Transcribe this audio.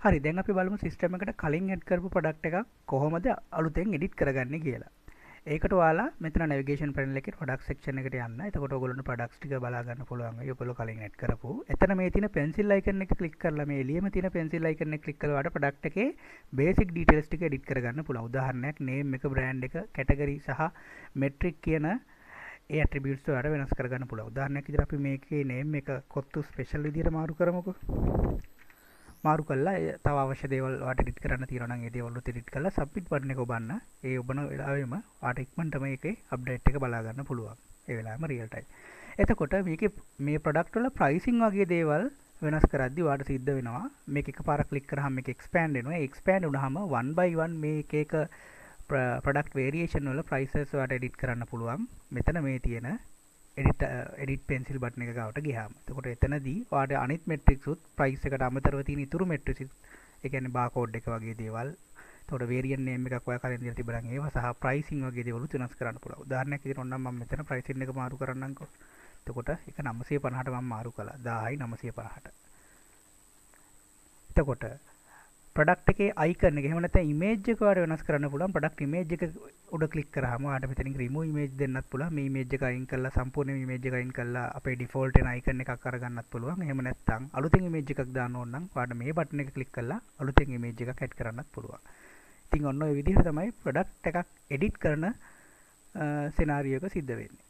හරි දැන් අපි බලමු සිස්ටම් එකට කලින් ඇඩ් කරපු ප්‍රොඩක්ට් එකක් කොහොමද අලුතෙන් එඩිට් කරගන්නේ කියලා. ඒකට ඔයාලා මෙතන නැවිගේෂන් පැනල් එකේ ප්‍රොඩක්ට් සෙක්ෂන් එකට යන්න. එතකොට ඔයගොල්ලන්ට ප්‍රොඩක්ට්ස් ටික බලා ගන්න පුළුවන් වෙයි. ඔයගොල්ලෝ කලින් ඇඩ් කරපු. එතන මේ තියෙන පෙන්සිල් අයිකන් එක ක්ලික් කරලා මේ එළියෙම තියෙන පෙන්සිල් අයිකන් එක ක්ලික් කරලා ප්‍රොඩක්ට් එකේ බේසික් ඩීටේල්ස් ටික එඩිට් කරගන්න පුළුවන්. උදාහරණයක් නේම් එක, බ්‍රෑන්ඩ් එක, කැටගරි සහ මෙට්‍රික් කියන ඒ ඇට්‍රිබියුට්ස් වලට වෙනස් කරගන්න පුළුවන්. උදාහරණයක් විදිහට අපි මේකේ නේම් එක කොත්තු ස්පෙෂල් විදිහට මාරු කරමුකෝ. මාරු කළා තව අවශ්‍ය දේවල් ඔයාලට එඩිට් කරන්න තියෙනවා නම් ඒ දේවල් උත් එඩිට් කරලා සබ්මිට් බටන් එක ඔබන්න. ඒ ඔබන වෙලාවෙම ඔයාලට ඉක්මනටම මේකේ අප්ඩේට් එක බලා ගන්න පුළුවන්. ඒ වෙලාවෙම රියල් ටයිම්. එතකොට මේකේ මේ ප්‍රොඩක්ට් වල ප්‍රයිසිං වගේ දේවල් වෙනස් කරද්දී ඔයාලට සිද්ධ වෙනවා මේක එකපාරක් ක්ලික් කරාම මේක එක්ස්පෑන්ඩ් වෙනවා. ඒ එක්ස්පෑන්ඩ් වුණාම 1 by 1 මේ එක ප්‍රොඩක්ට් වේරියේෂන් වල ප්‍රයිසස් ඔයාලට එඩිට් කරන්න පුළුවන්. මෙතන මේ තියෙන එඩිට් පෙන්සිල් බටන් එක ගාවට ගියාම. එතකොට එතනදී ඔයාලට අනිත් මෙට්‍රික්ස් උත් ප්‍රයිස් එකට අමතරව තියෙන ඉතුරු මෙට්‍රික්ස් ඒ කියන්නේ බාකෝඩ් එක වගේ දේවල්. එතකොට වේරියන්ට් නේම් එකක් ඔයා කලින් දීලා තිබුණා නම් ඒවා සහ ප්‍රයිසිං වගේ දේවල් උත් වෙනස් කරන්න පුළුවන්. උදාහරණයක් විදිහට ඔන්නම් මම මෙතන ප්‍රයිසිං එක මාරු කරන්නම්කෝ. එතකොට ඒක 950ට මම මාරු කළා. 10යි 950ට. එතකොට ප්‍රොඩක්ට් එකේ අයිකන් එක එහෙම නැත්නම් ඉමේජ් එක ඔයාලට වෙනස් කරන්න පුළුවන්. ප්‍රොඩක්ට් ඉමේජ් එක උඩ ක්ලික් කරාම ඔයාලට මෙතනින් රිමූව් ඉමේජ් දෙන්නත් පුළුවන්. මේ ඉමේජ් එක අයින් කරලා සම්පූර්ණ ඉමේජ් එක අයින් කරලා අපේ ඩිෆෝල්ට් එන අයිකන් එකක් අරගන්නත් පුළුවන්. එහෙම නැත්නම් අලුතෙන් ඉමේජ් එකක් දාන්න ඕන නම් ඔයාලට මේ බටන් එක ක්ලික් කරලා අලුතෙන් ඉමේජ් එකක් ඇඩ් කරන්නත් පුළුවන්. ඉතින් ඔන්න ඔය විදිහට තමයි ප්‍රොඩක්ට් එකක් එඩිට් කරන සිනාරියෝ එක සිද්ධ වෙන්නේ.